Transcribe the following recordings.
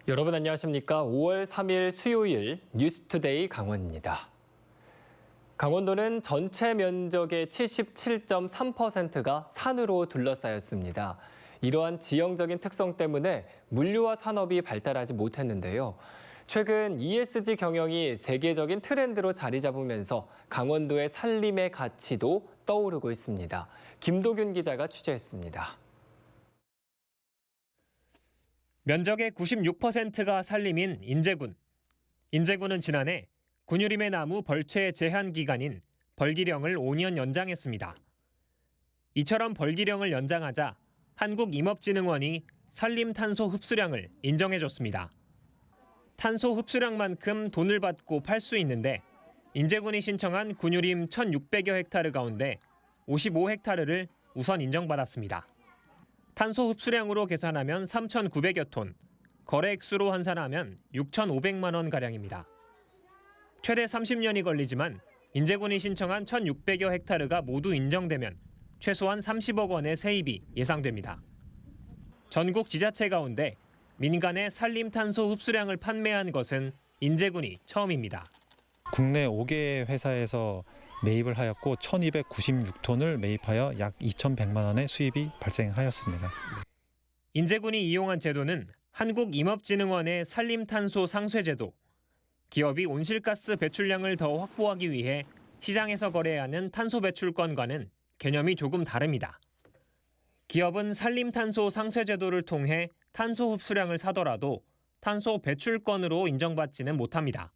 여러분 안녕하십니까? 5월 3일 수요일 뉴스투데이 강원입니다. 강원도는 전체 면적의 77.3%가 산으로 둘러싸였습니다. 이러한 지형적인 특성 때문에 물류와 산업이 발달하지 못했는데요. 최근 ESG 경영이 세계적인 트렌드로 자리 잡으면서 강원도의 산림의 가치도 떠오르고 있습니다. 김도균 기자가 취재했습니다. 면적의 96%가 산림인 인제군. 인제군은 지난해 군유림의 나무 벌채의 제한 기간인 벌기령을 5년 연장했습니다. 이처럼 벌기령을 연장하자 한국임업진흥원이 산림 탄소 흡수량을 인정해줬습니다. 탄소 흡수량만큼 돈을 받고 팔 수 있는데 인제군이 신청한 군유림 1,600여 헥타르 가운데 55헥타르를 우선 인정받았습니다. 탄소 흡수량으로 계산하면 3,900여 톤, 거래액수로 환산하면 6,500만 원가량입니다. 최대 30년이 걸리지만 인제군이 신청한 1,600여 헥타르가 모두 인정되면 최소한 30억 원의 세입이 예상됩니다. 전국 지자체 가운데 민간의 산림 탄소 흡수량을 판매한 것은 인제군이 처음입니다. 국내 5개 회사에서 매입을 하였고 1,296톤을 매입하여 약 2,100만 원의 수입이 발생하였습니다. 인제군이 이용한 제도는 한국임업진흥원의 산림탄소 상쇄제도. 기업이 온실가스 배출량을 더 확보하기 위해 시장에서 거래하는 탄소 배출권과는 개념이 조금 다릅니다. 기업은 산림탄소 상쇄제도를 통해 탄소 흡수량을 사더라도 탄소 배출권으로 인정받지는 못합니다.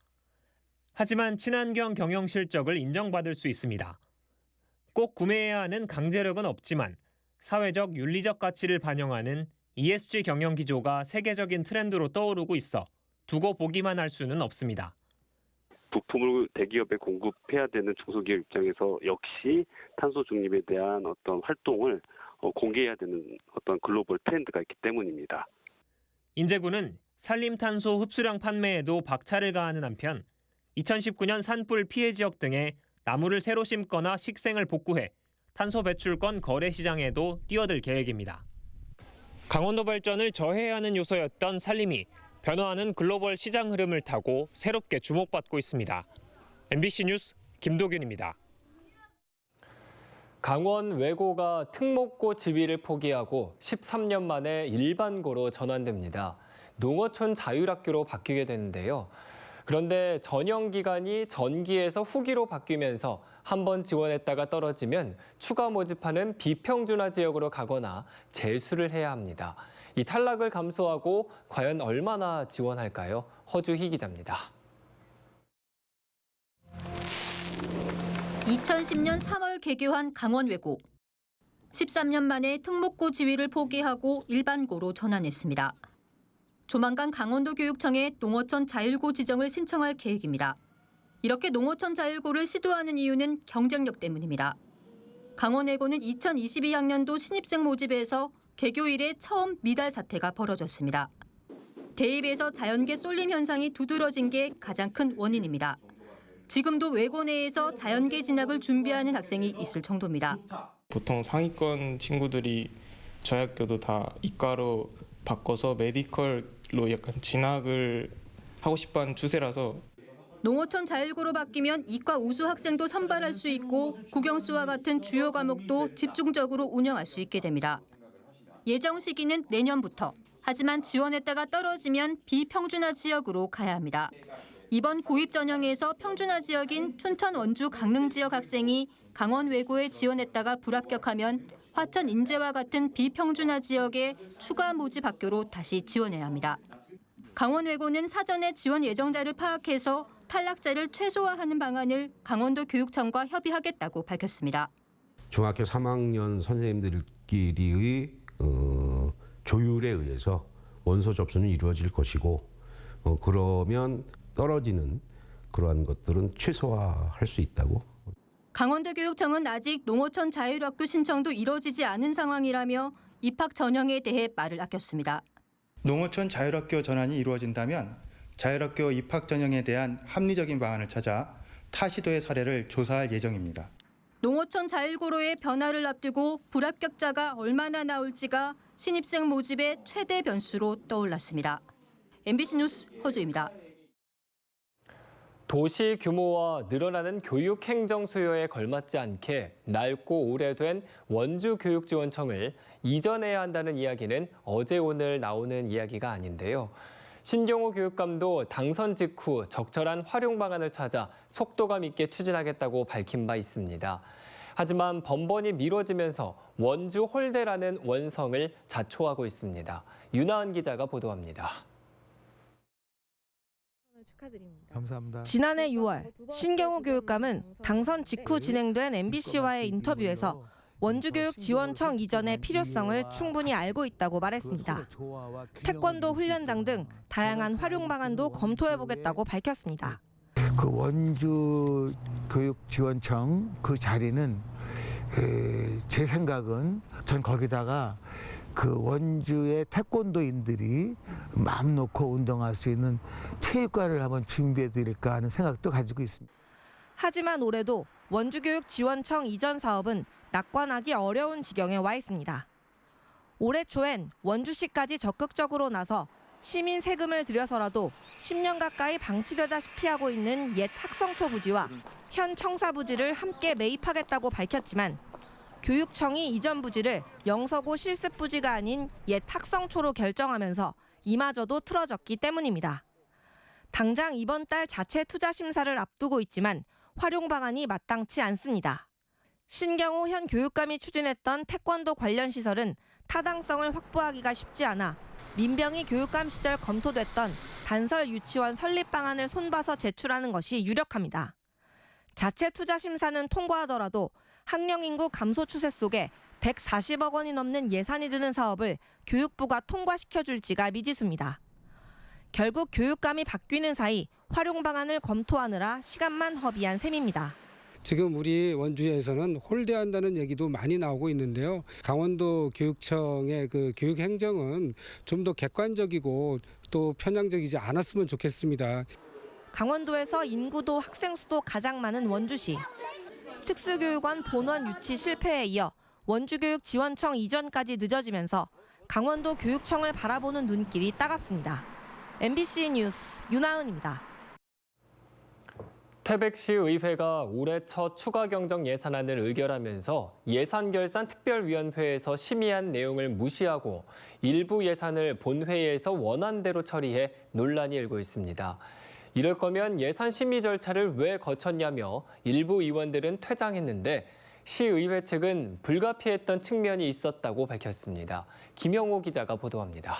하지만 친환경 경영 실적을 인정받을 수 있습니다. 꼭 구매해야 하는 강제력은 없지만 사회적 윤리적 가치를 반영하는 ESG 경영 기조가 세계적인 트렌드로 떠오르고 있어 두고 보기만 할 수는 없습니다. 부품을 대기업에 공급해야 되는 중소기업 입장에서 역시 탄소 중립에 대한 어떤 활동을 공개해야 되는 어떤 글로벌 트렌드가 있기 때문입니다. 인제군은 산림탄소 흡수량 판매에도 박차를 가하는 한편 2019년 산불 피해 지역 등에 나무를 새로 심거나 식생을 복구해 탄소 배출권 거래 시장에도 뛰어들 계획입니다. 강원도 발전을 저해해야 하는 요소였던 산림이 변화하는 글로벌 시장 흐름을 타고 새롭게 주목받고 있습니다. MBC 뉴스 김도균입니다. 강원 외고가 특목고 지위를 포기하고 13년 만에 일반고로 전환됩니다. 농어촌 자율학교로 바뀌게 되는데요. 그런데 전형 기간이 전기에서 후기로 바뀌면서 한 번 지원했다가 떨어지면 추가 모집하는 비평준화 지역으로 가거나 재수를 해야 합니다. 이 탈락을 감수하고 과연 얼마나 지원할까요? 허주희 기자입니다. 2010년 3월 개교한 강원외고. 13년 만에 특목고 지위를 포기하고 일반고로 전환했습니다. 조만간 강원도 교육청에 농어촌 자율고 지정을 신청할 계획입니다. 이렇게 농어촌 자율고를 시도하는 이유는 경쟁력 때문입니다. 강원외고는 2022학년도 신입생 모집에서 개교 이래 처음 미달 사태가 벌어졌습니다. 대입에서 자연계 쏠림 현상이 두드러진 게 가장 큰 원인입니다. 지금도 외고 내에서 자연계 진학을 준비하는 학생이 있을 정도입니다. 보통 상위권 친구들이 저희 학교도 다 이과로 바꿔서 메디컬로 약간 진학을 하고 싶어하는 추세라서 농어촌 자율고로 바뀌면 이과 우수 학생도 선발할 수 있고 국영수와 같은 주요 과목도 집중적으로 운영할 수 있게 됩니다. 예정 시기는 내년부터. 하지만 지원했다가 떨어지면 비평준화 지역으로 가야 합니다. 이번 고입 전형에서 평준화 지역인 춘천, 원주, 강릉 지역 학생이 강원 외고에 지원했다가 불합격하면 화천, 인제와 같은 비평준화 지역에 추가 모집 학교로 다시 지원해야 합니다. 강원 외고는 사전에 지원 예정자를 파악해서 탈락자를 최소화하는 방안을 강원도 교육청과 협의하겠다고 밝혔습니다. 중학교 3학년 선생님들끼리의 조율에 의해서 원서 접수는 이루어질 것이고 그러면 떨어지는 그러한 것들은 최소화할 수 있다고. 강원도 교육청은 아직 농어촌 자율학교 신청도 이뤄지지 않은 상황이라며 입학 전형에 대해 말을 아꼈습니다. 농어촌 자율학교 전환이 이루어진다면 자율학교 입학 전형에 대한 합리적인 방안을 찾아 타 시도의 사례를 조사할 예정입니다. 농어촌 자율고로의 변화를 앞두고 불합격자가 얼마나 나올지가 신입생 모집의 최대 변수로 떠올랐습니다. MBC 뉴스 허주입니다. 도시 규모와 늘어나는 교육 행정 수요에 걸맞지 않게 낡고 오래된 원주교육지원청을 이전해야 한다는 이야기는 어제 오늘 나오는 이야기가 아닌데요. 신경호 교육감도 당선 직후 적절한 활용 방안을 찾아 속도감 있게 추진하겠다고 밝힌 바 있습니다. 하지만 번번이 미뤄지면서 원주 홀대라는 원성을 자초하고 있습니다. 윤하은 기자가 보도합니다. 축하드립니다. 감사합니다. 지난해 6월 신경호 교육감은 당선 직후 진행된 MBC와의 인터뷰에서 원주교육지원청 이전의 필요성을 충분히 알고 있다고 말했습니다. 태권도 훈련장 등 다양한 활용 방안도 검토해보겠다고 밝혔습니다. 그 원주교육지원청 그 자리는 제 생각은 전 거기다가 그 원주의 태권도인들이 마음 놓고 운동할 수 있는 체육관을 한번 준비해 드릴까 하는 생각도 가지고 있습니다. 하지만 올해도 원주교육지원청 이전 사업은 낙관하기 어려운 지경에 와 있습니다. 올해 초엔 원주시까지 적극적으로 나서 시민 세금을 들여서라도 10년 가까이 방치되다시피 하고 있는 옛 학성초 부지와 현 청사 부지를 함께 매입하겠다고 밝혔지만 교육청이 이전 부지를 영서고 실습 부지가 아닌 옛 학성초로 결정하면서 이마저도 틀어졌기 때문입니다. 당장 이번 달 자체 투자 심사를 앞두고 있지만 활용 방안이 마땅치 않습니다. 신경호 현 교육감이 추진했던 태권도 관련 시설은 타당성을 확보하기가 쉽지 않아 민병희 교육감 시절 검토됐던 단설 유치원 설립 방안을 손봐서 제출하는 것이 유력합니다. 자체 투자 심사는 통과하더라도 학령 인구 감소 추세 속에 140억 원이 넘는 예산이 드는 사업을 교육부가 통과시켜줄지가 미지수입니다. 결국 교육감이 바뀌는 사이 활용 방안을 검토하느라 시간만 허비한 셈입니다. 지금 우리 원주에서는 홀대한다는 얘기도 많이 나오고 있는데요. 강원도 교육청의 그 교육 행정은 좀 더 객관적이고 또 편향적이지 않았으면 좋겠습니다. 강원도에서 인구도 학생 수도 가장 많은 원주시. 특수교육원 본원 유치 실패에 이어 원주교육지원청 이전까지 늦어지면서 강원도 교육청을 바라보는 눈길이 따갑습니다. MBC 뉴스 윤하은입니다. 태백시 의회가 올해 첫 추가 경정 예산안을 의결하면서 예산결산특별위원회에서 심의한 내용을 무시하고 일부 예산을 본회의에서 원안대로 처리해 논란이 일고 있습니다. 이럴 거면 예산 심의 절차를 왜 거쳤냐며 일부 의원들은 퇴장했는데 시의회 측은 불가피했던 측면이 있었다고 밝혔습니다. 김영호 기자가 보도합니다.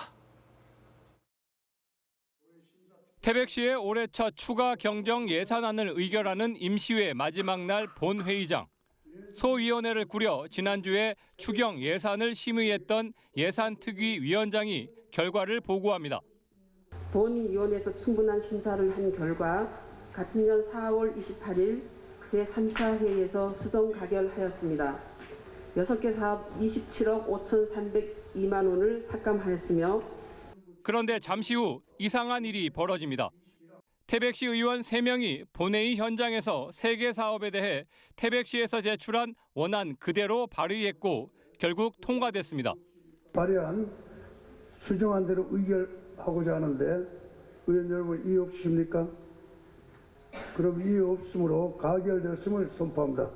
태백시의 올해 첫 추가 경정 예산안을 의결하는 임시회 마지막 날 본회의장. 소위원회를 꾸려 지난주에 추경 예산을 심의했던 예산특위위원장이 결과를 보고합니다. 본위원회에서 충분한 심사를 한 결과 같은 년 4월 28일 제3차 회의에서 수정 가결하였습니다. 6개 사업 27억 5,302만 원을 삭감하였으며 그런데 잠시 후 이상한 일이 벌어집니다. 태백시 의원 3명이 본회의 현장에서 3개 사업에 대해 태백시에서 제출한 원안 그대로 발의했고 결국 통과됐습니다. 발의한 수정한 대로 의결하고자 하는데 의원 여러분 이의 없으십니까? 그럼 이의 없으므로 가결되었음을 선포합니다.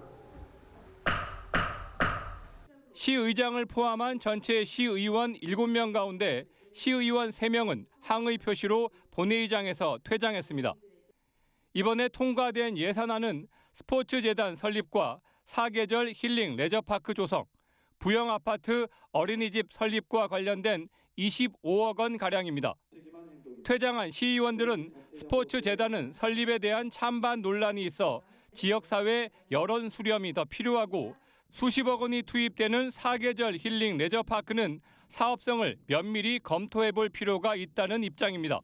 시의장을 포함한 전체 시의원 7명 가운데 시의원 3명은 항의 표시로 본회의장에서 퇴장했습니다. 이번에 통과된 예산안은 스포츠재단 설립과 사계절 힐링 레저파크 조성, 부영아파트 어린이집 설립과 관련된 25억 원 가량입니다. 퇴장한 시의원들은 스포츠재단은 설립에 대한 찬반 논란이 있어 지역사회 여론 수렴이 더 필요하고 수십억 원이 투입되는 사계절 힐링 레저파크는 사업성을 면밀히 검토해 볼 필요가 있다는 입장입니다.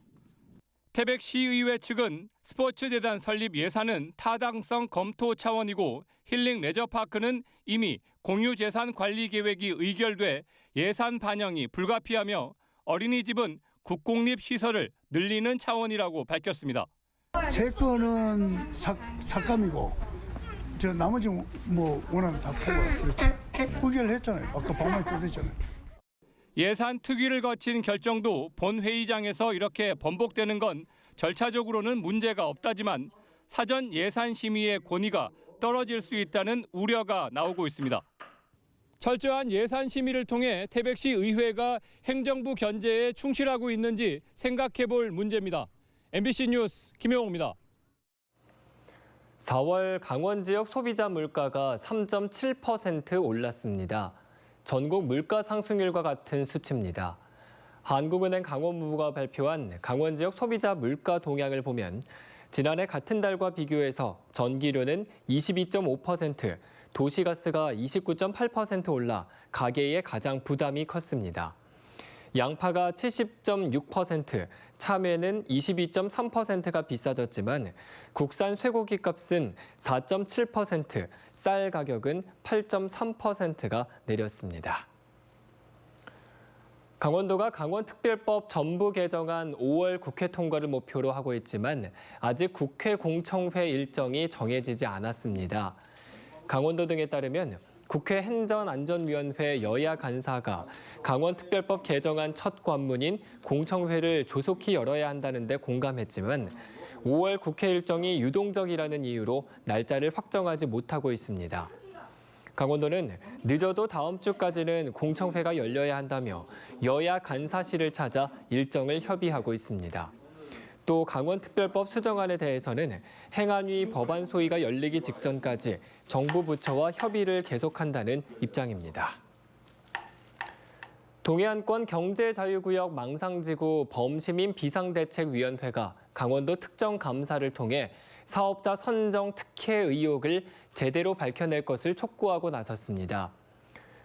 태백시의회 측은 스포츠재단 설립 예산은 타당성 검토 차원이고 힐링 레저파크는 이미 공유재산 관리 계획이 의결돼 예산 반영이 불가피하며 어린이집은 국공립 시설을 늘리는 차원이라고 밝혔습니다. 세 건은 삭감이고 저 나머지 뭐 원하는 다 통과. 그렇죠. 의결을 했잖아요. 아까 방문에 또 됐잖아요. 예산 특위를 거친 결정도 본회의장에서 이렇게 번복되는 건 절차적으로는 문제가 없다지만 사전 예산 심의의 권위가 떨어질 수 있다는 우려가 나오고 있습니다. 철저한 예산 심의를 통해 태백시 의회가 행정부 견제에 충실하고 있는지 생각해 볼 문제입니다. MBC 뉴스 김영호입니다. 4월 강원 지역 소비자 물가가 3.7% 올랐습니다. 전국 물가 상승률과 같은 수치입니다. 한국은행 강원부가 발표한 강원 지역 소비자 물가 동향을 보면 지난해 같은 달과 비교해서 전기료는 22.5%, 도시가스가 29.8% 올라 가계에 가장 부담이 컸습니다. 양파가 70.6%, 참외는 22.3%가 비싸졌지만 국산 쇠고기 값은 4.7%, 쌀 가격은 8.3%가 내렸습니다. 강원도가 강원특별법 전부 개정안 5월 국회 통과를 목표로 하고 있지만 아직 국회 공청회 일정이 정해지지 않았습니다. 강원도 등에 따르면 국회 행정안전위원회 여야 간사가 강원특별법 개정안 첫 관문인 공청회를 조속히 열어야 한다는 데 공감했지만 5월 국회 일정이 유동적이라는 이유로 날짜를 확정하지 못하고 있습니다. 강원도는 늦어도 다음 주까지는 공청회가 열려야 한다며 여야 간사실을 찾아 일정을 협의하고 있습니다. 또 강원특별법 수정안에 대해서는 행안위 법안 소위가 열리기 직전까지 정부 부처와 협의를 계속한다는 입장입니다. 동해안권 경제자유구역 망상지구 범시민 비상대책위원회가 강원도 특정 감사를 통해 사업자 선정 특혜 의혹을 제대로 밝혀낼 것을 촉구하고 나섰습니다.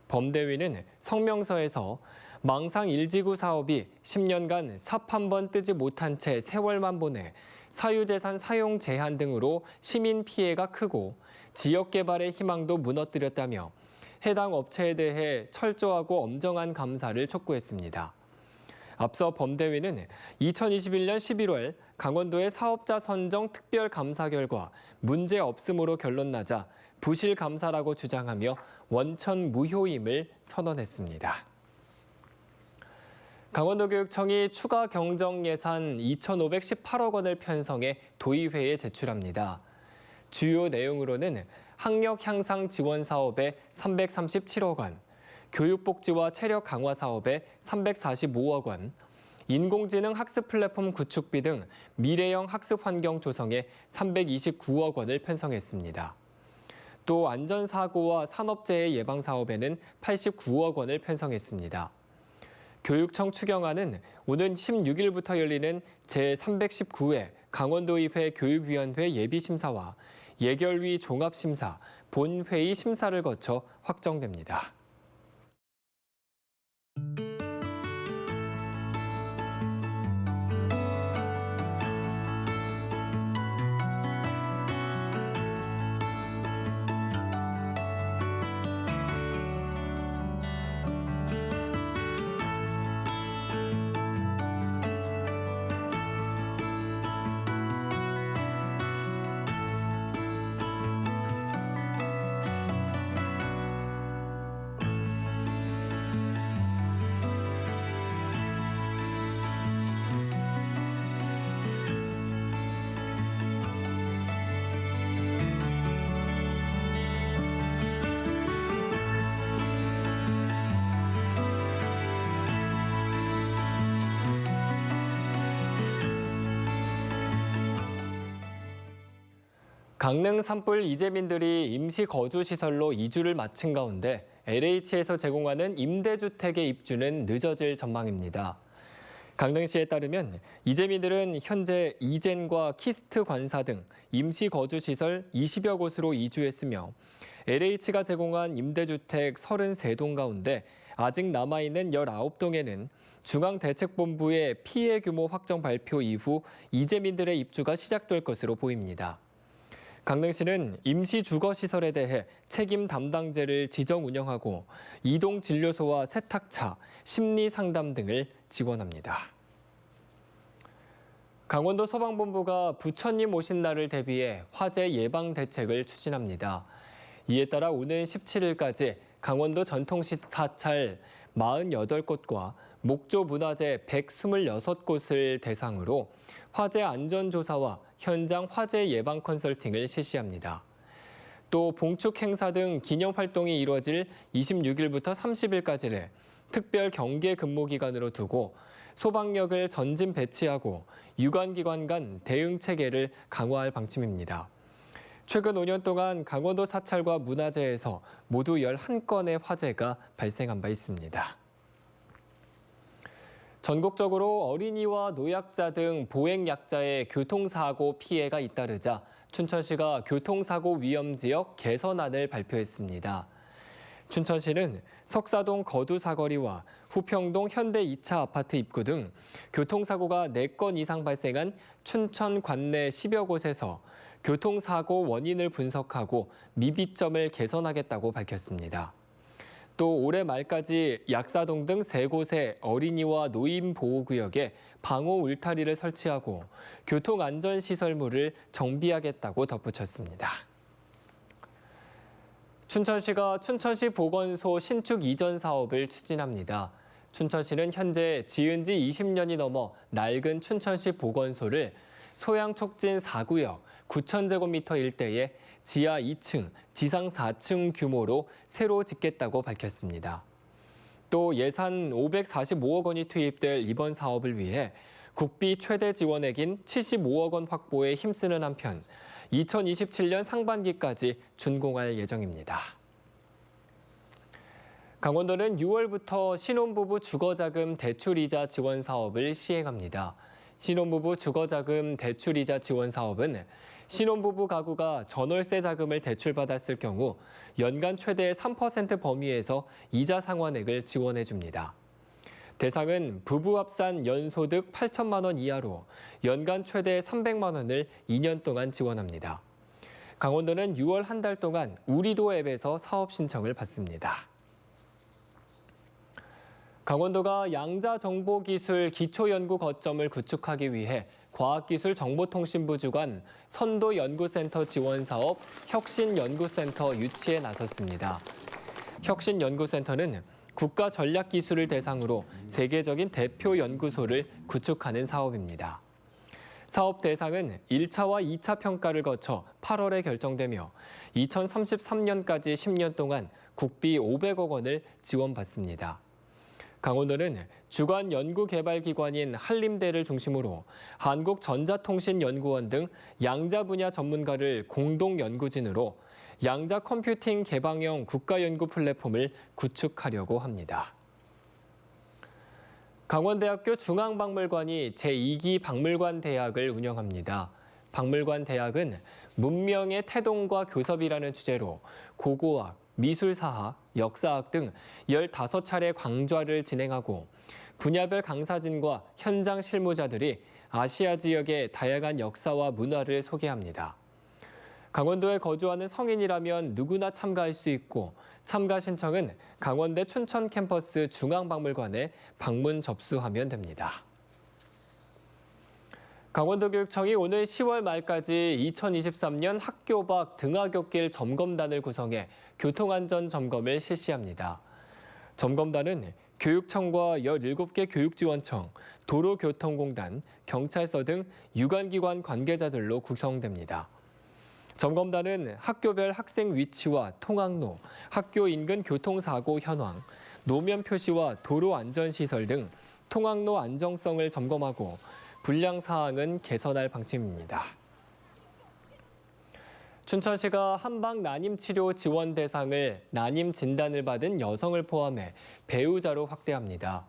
범대위는 성명서에서 망상 1지구 사업이 10년간 삽 한 번 뜨지 못한 채 세월만 보내 사유재산 사용 제한 등으로 시민 피해가 크고 지역 개발의 희망도 무너뜨렸다며 해당 업체에 대해 철저하고 엄정한 감사를 촉구했습니다. 앞서 범대위는 2021년 11월 강원도의 사업자 선정 특별감사 결과 문제 없음으로 결론나자 부실 감사라고 주장하며 원천 무효임을 선언했습니다. 강원도교육청이 추가 경정 예산 2,518억 원을 편성해 도의회에 제출합니다. 주요 내용으로는 학력 향상 지원 사업에 337억 원, 교육복지와 체력 강화 사업에 345억 원, 인공지능 학습 플랫폼 구축비 등 미래형 학습 환경 조성에 329억 원을 편성했습니다. 또 안전사고와 산업재해 예방 사업에는 89억 원을 편성했습니다. 교육청 추경안은 오는 16일부터 열리는 제319회 강원도의회 교육위원회 예비심사와 예결위 종합심사, 본회의 심사를 거쳐 확정됩니다. 강릉 산불 이재민들이 임시 거주시설로 이주를 마친 가운데 LH에서 제공하는 임대주택의 입주는 늦어질 전망입니다. 강릉시에 따르면 이재민들은 현재 이젠과 키스트 관사 등 임시 거주시설 20여 곳으로 이주했으며 LH가 제공한 임대주택 33동 가운데 아직 남아있는 19동에는 중앙대책본부의 피해 규모 확정 발표 이후 이재민들의 입주가 시작될 것으로 보입니다. 강릉시는 임시 주거시설에 대해 책임 담당제를 지정 운영하고 이동 진료소와 세탁차, 심리 상담 등을 지원합니다. 강원도 소방본부가 부처님 오신 날을 대비해 화재 예방 대책을 추진합니다. 이에 따라 오는 17일까지 강원도 전통시 사찰 48곳과 목조 문화재 126곳을 대상으로 화재 안전 조사와 현장 화재 예방 컨설팅을 실시합니다. 또 봉축 행사 등 기념 활동이 이루어질 26일부터 30일까지를 특별 경계 근무 기간으로 두고 소방력을 전진 배치하고 유관기관 간 대응 체계를 강화할 방침입니다. 최근 5년 동안 강원도 사찰과 문화재에서 모두 11건의 화재가 발생한 바 있습니다. 전국적으로 어린이와 노약자 등 보행약자의 교통사고 피해가 잇따르자 춘천시가 교통사고 위험지역 개선안을 발표했습니다. 춘천시는 석사동 거두 사거리와 후평동 현대 2차 아파트 입구 등 교통사고가 4건 이상 발생한 춘천 관내 10여 곳에서 교통사고 원인을 분석하고 미비점을 개선하겠다고 밝혔습니다. 또 올해 말까지 약사동 등 3곳의 어린이와 노인 보호구역에 방호 울타리를 설치하고 교통안전시설물을 정비하겠다고 덧붙였습니다. 춘천시가 춘천시 보건소 신축 이전 사업을 추진합니다. 춘천시는 현재 지은 지 20년이 넘어 낡은 춘천시 보건소를 소양 촉진 4구역 9,000제곱미터 일대에 지하 2층, 지상 4층 규모로 새로 짓겠다고 밝혔습니다. 또 예산 545억 원이 투입될 이번 사업을 위해 국비 최대 지원액인 75억 원 확보에 힘쓰는 한편 2027년 상반기까지 준공할 예정입니다. 강원도는 6월부터 신혼부부 주거자금 대출이자 지원 사업을 시행합니다. 신혼부부 주거자금 대출이자 지원 사업은 신혼부부 가구가 전월세 자금을 대출받았을 경우 연간 최대 3% 범위에서 이자 상환액을 지원해 줍니다. 대상은 부부 합산 연소득 8천만 원 이하로 연간 최대 300만 원을 2년 동안 지원합니다. 강원도는 6월 한 달 동안 우리도 앱에서 사업 신청을 받습니다. 강원도가 양자정보기술 기초연구 거점을 구축하기 위해 과학기술정보통신부 주관 선도연구센터 지원사업 혁신연구센터 유치에 나섰습니다. 혁신연구센터는 국가전략기술을 대상으로 세계적인 대표 연구소를 구축하는 사업입니다. 사업 대상은 1차와 2차 평가를 거쳐 8월에 결정되며 2033년까지 10년 동안 국비 500억 원을 지원받습니다. 강원도는 주관 연구개발기관인 한림대를 중심으로 한국전자통신연구원 등 양자 분야 전문가를 공동 연구진으로 양자 컴퓨팅 개방형 국가연구 플랫폼을 구축하려고 합니다. 강원대학교 중앙박물관이 제2기 박물관 대학을 운영합니다. 박물관 대학은 문명의 태동과 교섭이라는 주제로 고고학, 미술사학, 역사학 등 15차례 강좌를 진행하고 분야별 강사진과 현장 실무자들이 아시아 지역의 다양한 역사와 문화를 소개합니다. 강원도에 거주하는 성인이라면 누구나 참가할 수 있고 참가 신청은 강원대 춘천 캠퍼스 중앙박물관에 방문 접수하면 됩니다. 강원도교육청이 오늘 10월 말까지 2023년 학교 밖 등하굣길 점검단을 구성해 교통안전 점검을 실시합니다. 점검단은 교육청과 17개 교육지원청, 도로교통공단, 경찰서 등 유관기관 관계자들로 구성됩니다. 점검단은 학교별 학생 위치와 통학로, 학교 인근 교통사고 현황, 노면 표시와 도로 안전시설 등 통학로 안정성을 점검하고 불량 사항은 개선할 방침입니다. 춘천시가 한방 난임치료 지원 대상을 난임 진단을 받은 여성을 포함해 배우자로 확대합니다.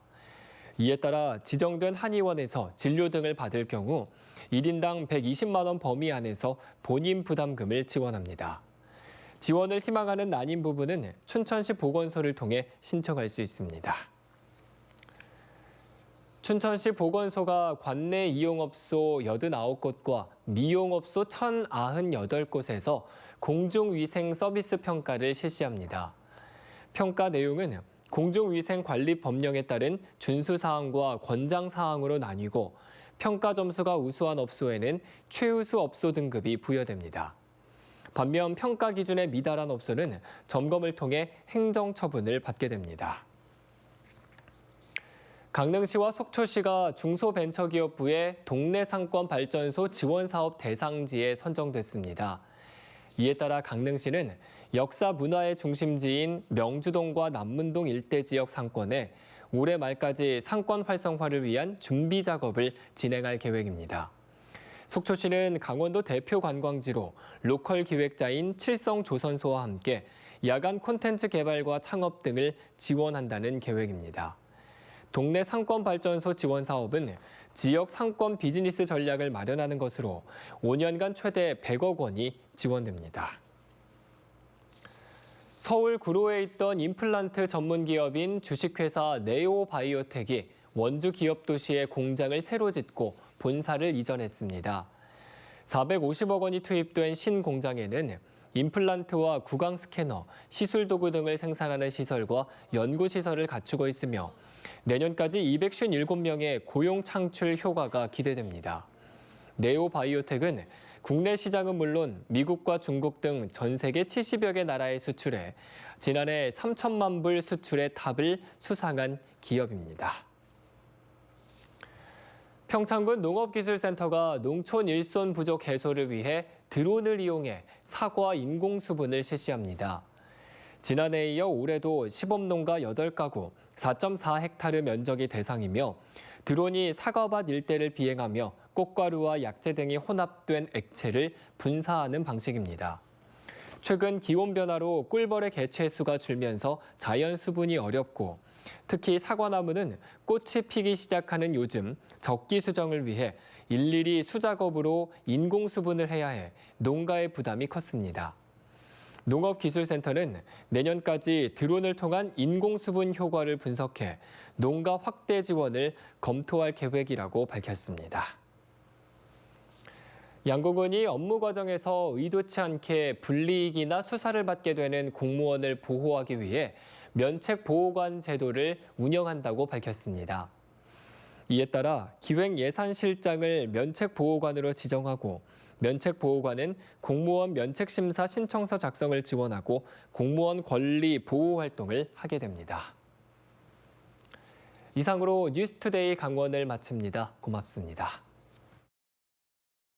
이에 따라 지정된 한의원에서 진료 등을 받을 경우 1인당 120만 원 범위 안에서 본인 부담금을 지원합니다. 지원을 희망하는 난임 부부는 춘천시 보건소를 통해 신청할 수 있습니다. 춘천시 보건소가 관내 이용업소 89곳과 미용업소 1,098곳에서 공중위생 서비스 평가를 실시합니다. 평가 내용은 공중위생관리법령에 따른 준수사항과 권장사항으로 나뉘고 평가 점수가 우수한 업소에는 최우수 업소 등급이 부여됩니다. 반면 평가 기준에 미달한 업소는 점검을 통해 행정처분을 받게 됩니다. 강릉시와 속초시가 중소벤처기업부의 동네 상권 발전소 지원 사업 대상지에 선정됐습니다. 이에 따라 강릉시는 역사 문화의 중심지인 명주동과 남문동 일대 지역 상권에 올해 말까지 상권 활성화를 위한 준비 작업을 진행할 계획입니다. 속초시는 강원도 대표 관광지로 로컬 기획자인 칠성조선소와 함께 야간 콘텐츠 개발과 창업 등을 지원한다는 계획입니다. 동네 상권 발전소 지원 사업은 지역 상권 비즈니스 전략을 마련하는 것으로 5년간 최대 100억 원이 지원됩니다. 서울 구로에 있던 임플란트 전문 기업인 주식회사 네오바이오텍이 원주 기업 도시에 공장을 새로 짓고 본사를 이전했습니다. 450억 원이 투입된 신공장에는 임플란트와 구강 스캐너, 시술 도구 등을 생산하는 시설과 연구시설을 갖추고 있으며 내년까지 257명의 고용 창출 효과가 기대됩니다. 네오바이오텍은 국내 시장은 물론 미국과 중국 등 전 세계 70여 개 나라에 수출해 지난해 3천만 불 수출의 탑을 수상한 기업입니다. 평창군 농업기술센터가 농촌 일손 부족 해소를 위해 드론을 이용해 사과 인공수분을 실시합니다. 지난해에 이어 올해도 시범농가 8가구 4.4헥타르 면적이 대상이며 드론이 사과밭 일대를 비행하며 꽃가루와 약재 등이 혼합된 액체를 분사하는 방식입니다. 최근 기온 변화로 꿀벌의 개체 수가 줄면서 자연 수분이 어렵고 특히 사과나무는 꽃이 피기 시작하는 요즘 적기 수정을 위해 일일이 수작업으로 인공 수분을 해야 해 농가의 부담이 컸습니다. 농업기술센터는 내년까지 드론을 통한 인공수분 효과를 분석해 농가 확대 지원을 검토할 계획이라고 밝혔습니다. 양궁은이 업무 과정에서 의도치 않게 불이익이나 수사를 받게 되는 공무원을 보호하기 위해 면책보호관 제도를 운영한다고 밝혔습니다. 이에 따라 기획예산실장을 면책보호관으로 지정하고 면책보호관은 공무원 면책심사 신청서 작성을 지원하고 공무원 권리 보호 활동을 하게 됩니다. 이상으로 뉴스투데이 강원을 마칩니다. 고맙습니다.